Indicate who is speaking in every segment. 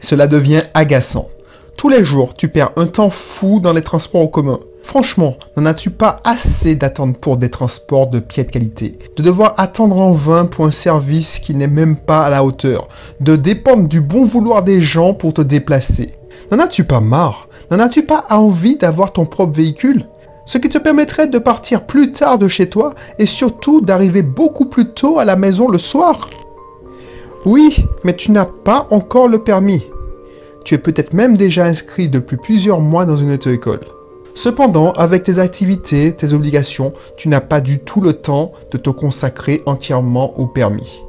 Speaker 1: Cela devient agaçant. Tous les jours, tu perds un temps fou dans les transports en commun. Franchement, n'en as-tu pas assez d'attendre pour des transports de pied de qualité? De devoir attendre en vain pour un service qui n'est même pas à la hauteur? De dépendre du bon vouloir des gens pour te déplacer? N'en as-tu pas marre? N'en as-tu pas envie d'avoir ton propre véhicule? Ce qui te permettrait de partir plus tard de chez toi et surtout d'arriver beaucoup plus tôt à la maison le soir? Oui, mais tu n'as pas encore le permis. Tu es peut-être même déjà inscrit depuis plusieurs mois dans une auto-école. Cependant, avec tes activités, tes obligations, tu n'as pas du tout le temps de te consacrer entièrement au permis.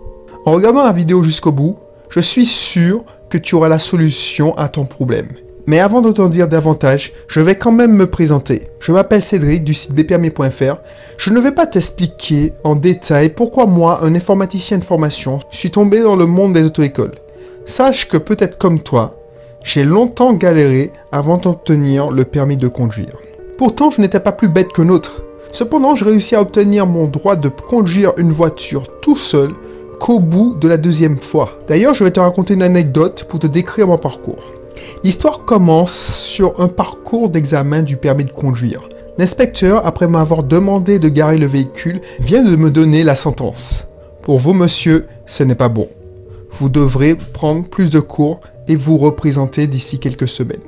Speaker 1: En regardant la vidéo jusqu'au bout, je suis sûr que tu auras la solution à ton problème. Mais avant de t'en dire davantage, je vais quand même me présenter. Je m'appelle Cédric du site bpermis.fr. Je ne vais pas t'expliquer en détail pourquoi moi, un informaticien de formation, suis tombé dans le monde des auto-écoles. Sache que peut-être comme toi, j'ai longtemps galéré avant d'obtenir le permis de conduire. Pourtant, je n'étais pas plus bête qu'un autre. Cependant, j'ai réussi à obtenir mon droit de conduire une voiture tout seul qu'au bout de la deuxième fois. D'ailleurs, je vais te raconter une anecdote pour te décrire mon parcours. L'histoire commence sur un parcours d'examen du permis de conduire. L'inspecteur, après m'avoir demandé de garer le véhicule, vient de me donner la sentence. Pour vous, monsieur, ce n'est pas bon. Vous devrez prendre plus de cours et vous représenter d'ici quelques semaines.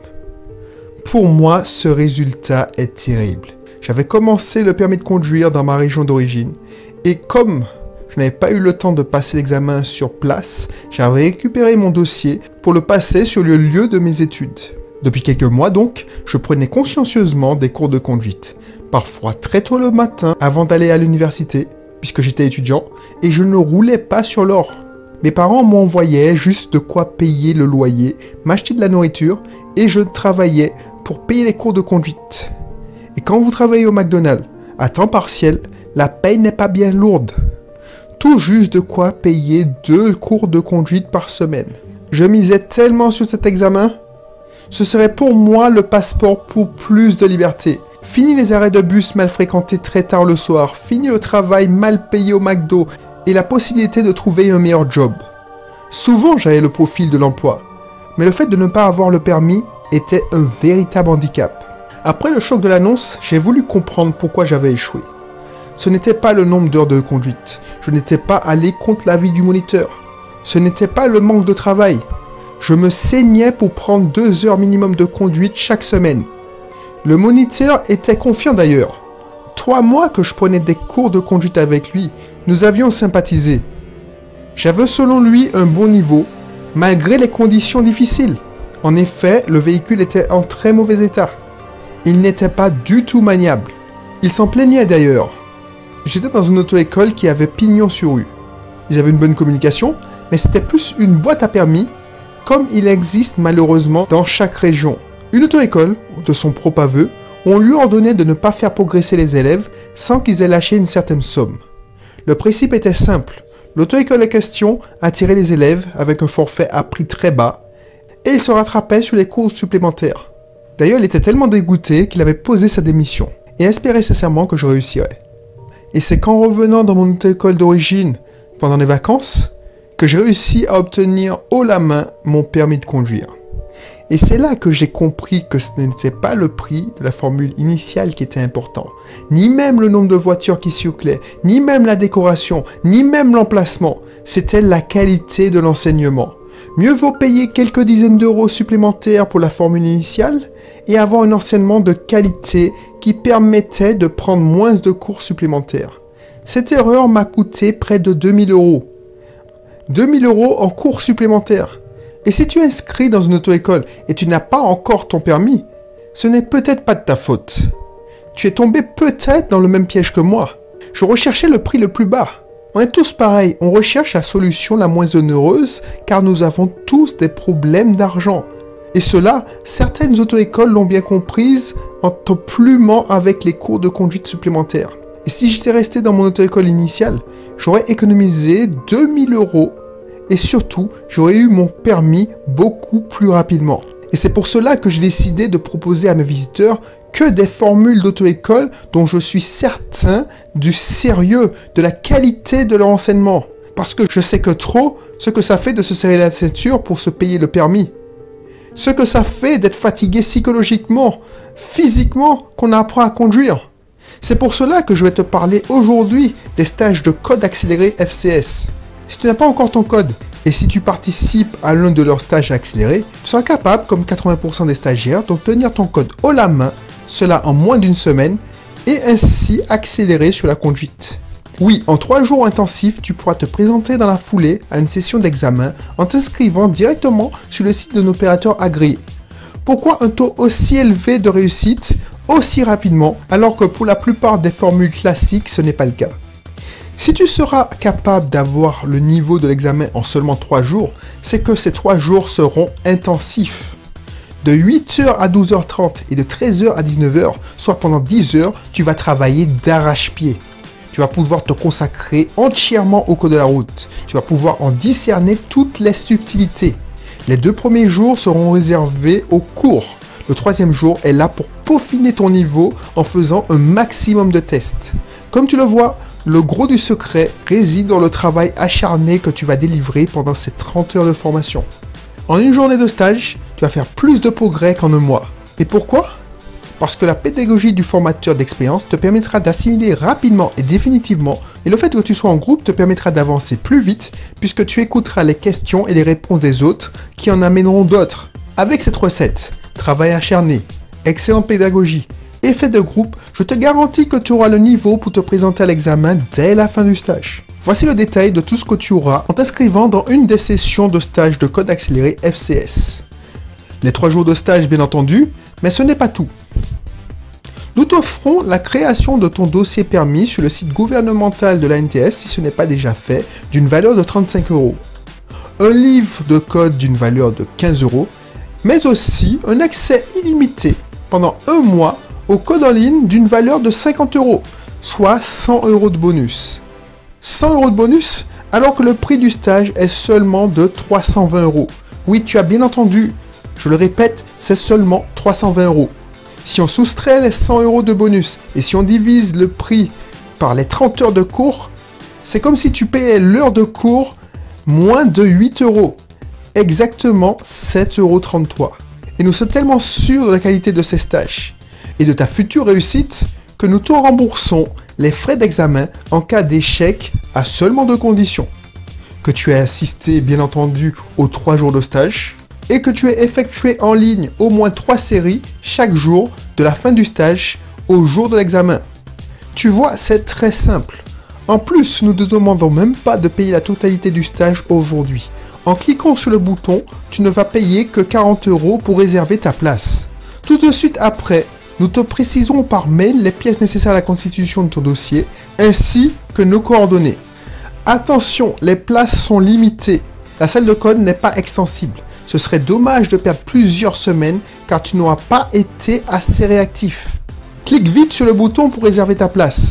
Speaker 1: Pour moi, ce résultat est terrible. J'avais commencé le permis de conduire dans ma région d'origine et comme je n'avais pas eu le temps de passer l'examen sur place, j'avais récupéré mon dossier pour le passer sur le lieu de mes études. Depuis quelques mois donc, je prenais consciencieusement des cours de conduite, parfois très tôt le matin avant d'aller à l'université, puisque j'étais étudiant, et je ne roulais pas sur l'or. Mes parents m'envoyaient juste de quoi payer le loyer, m'acheter de la nourriture, et je travaillais pour payer les cours de conduite. Et quand vous travaillez au McDonald's, à temps partiel, la paye n'est pas bien lourde. Tout juste de quoi payer 2 cours de conduite par semaine. Je misais tellement sur cet examen. Ce serait pour moi le passeport pour plus de liberté. Fini les arrêts de bus mal fréquentés très tard le soir. Fini le travail mal payé au McDo. Et la possibilité de trouver un meilleur job. Souvent, j'avais le profil de l'emploi. Mais le fait de ne pas avoir le permis était un véritable handicap. Après le choc de l'annonce, j'ai voulu comprendre pourquoi j'avais échoué. Ce n'était pas le nombre d'heures de conduite. Je n'étais pas allé contre l'avis du moniteur. Ce n'était pas le manque de travail. Je me saignais pour prendre 2 heures minimum de conduite chaque semaine. Le moniteur était confiant d'ailleurs. 3 mois que je prenais des cours de conduite avec lui, nous avions sympathisé. J'avais selon lui un bon niveau, malgré les conditions difficiles. En effet, le véhicule était en très mauvais état. Il n'était pas du tout maniable. Il s'en plaignait d'ailleurs. J'étais dans une auto-école qui avait pignon sur rue. Ils avaient une bonne communication, mais c'était plus une boîte à permis, comme il existe malheureusement dans chaque région. Une auto-école, de son propre aveu, on lui ordonnait de ne pas faire progresser les élèves sans qu'ils aient lâché une certaine somme. Le principe était simple. L'auto-école en question attirait les élèves avec un forfait à prix très bas et il se rattrapait sur les cours supplémentaires. D'ailleurs, il était tellement dégoûté qu'il avait posé sa démission et espérait sincèrement que je réussirais. Et c'est qu'en revenant dans mon auto-école d'origine pendant les vacances que j'ai réussi à obtenir haut la main mon permis de conduire. Et c'est là que j'ai compris que ce n'était pas le prix de la formule initiale qui était important, ni même le nombre de voitures qui circulaient, ni même la décoration, ni même l'emplacement. C'était la qualité de l'enseignement. Mieux vaut payer quelques dizaines d'euros supplémentaires pour la formule initiale et avoir un enseignement de qualité qui permettait de prendre moins de cours supplémentaires. Cette erreur m'a coûté près de 2000 €. 2000 € en cours supplémentaires. Et si tu es inscrit dans une auto-école et tu n'as pas encore ton permis, ce n'est peut-être pas de ta faute. Tu es tombé peut-être dans le même piège que moi. Je recherchais le prix le plus bas. On est tous pareils, on recherche la solution la moins onéreuse car nous avons tous des problèmes d'argent. Et cela, certaines auto-écoles l'ont bien comprise en te plumant avec les cours de conduite supplémentaires. Et si j'étais resté dans mon auto-école initiale, j'aurais économisé 2000 € et surtout, j'aurais eu mon permis beaucoup plus rapidement. Et c'est pour cela que j'ai décidé de proposer à mes visiteurs que des formules d'auto-école dont je suis certain du sérieux, de la qualité de leur enseignement. Parce que je sais que trop ce que ça fait de se serrer la ceinture pour se payer le permis. Ce que ça fait d'être fatigué psychologiquement, physiquement, qu'on apprend à conduire. C'est pour cela que je vais te parler aujourd'hui des stages de code accéléré FCS. Si tu n'as pas encore ton code et si tu participes à l'un de leurs stages accélérés, tu seras capable, comme 80% des stagiaires, d'obtenir ton code haut la main, cela en moins d'une semaine, et ainsi accélérer sur la conduite. Oui, en 3 jours intensifs, tu pourras te présenter dans la foulée à une session d'examen en t'inscrivant directement sur le site d'un opérateur agréé. Pourquoi un taux aussi élevé de réussite aussi rapidement alors que pour la plupart des formules classiques, ce n'est pas le cas? Si tu seras capable d'avoir le niveau de l'examen en seulement 3 jours, c'est que ces 3 jours seront intensifs. De 8h à 12h30 et de 13h à 19h, soit pendant 10 heures, tu vas travailler d'arrache-pied. Tu vas pouvoir te consacrer entièrement au code de la route. Tu vas pouvoir en discerner toutes les subtilités. Les 2 premiers jours seront réservés aux cours. Le 3e jour est là pour peaufiner ton niveau en faisant un maximum de tests. Comme tu le vois, le gros du secret réside dans le travail acharné que tu vas délivrer pendant ces 30 heures de formation. En une journée de stage, tu vas faire plus de progrès qu'en un mois. Et pourquoi? Parce que la pédagogie du formateur d'expérience te permettra d'assimiler rapidement et définitivement, et le fait que tu sois en groupe te permettra d'avancer plus vite, puisque tu écouteras les questions et les réponses des autres qui en amèneront d'autres. Avec cette recette, travail acharné, excellente pédagogie, effet de groupe, je te garantis que tu auras le niveau pour te présenter à l'examen dès la fin du stage. Voici le détail de tout ce que tu auras en t'inscrivant dans une des sessions de stage de code accéléré FCS. Les 3 jours de stage bien entendu, mais ce n'est pas tout. Nous t'offrons la création de ton dossier permis sur le site gouvernemental de l'ANTS si ce n'est pas déjà fait, d'une valeur de 35 €. Un livre de code d'une valeur de 15 €, mais aussi un accès illimité pendant 1 mois au code en ligne d'une valeur de 50 €, soit 100 € de bonus. 100 € de bonus alors que le prix du stage est seulement de 320 €. Oui, tu as bien entendu, je le répète, c'est seulement 320 €. Si on soustrait les 100 € de bonus et si on divise le prix par les 30 heures de cours, c'est comme si tu payais l'heure de cours moins de 8 €. Exactement 7,33 €. Et nous sommes tellement sûrs de la qualité de ces stages et de ta future réussite que nous te remboursons les frais d'examen en cas d'échec à seulement 2 conditions. Que tu aies assisté bien entendu aux 3 jours de stage et que tu aies effectué en ligne au moins 3 séries chaque jour de la fin du stage au jour de l'examen. Tu vois, c'est très simple. En plus, nous ne te demandons même pas de payer la totalité du stage aujourd'hui. En cliquant sur le bouton, tu ne vas payer que 40 € pour réserver ta place. Tout de suite après, nous te précisons par mail les pièces nécessaires à la constitution de ton dossier, ainsi que nos coordonnées. Attention, les places sont limitées. La salle de code n'est pas extensible. Ce serait dommage de perdre plusieurs semaines car tu n'auras pas été assez réactif. Clique vite sur le bouton pour réserver ta place.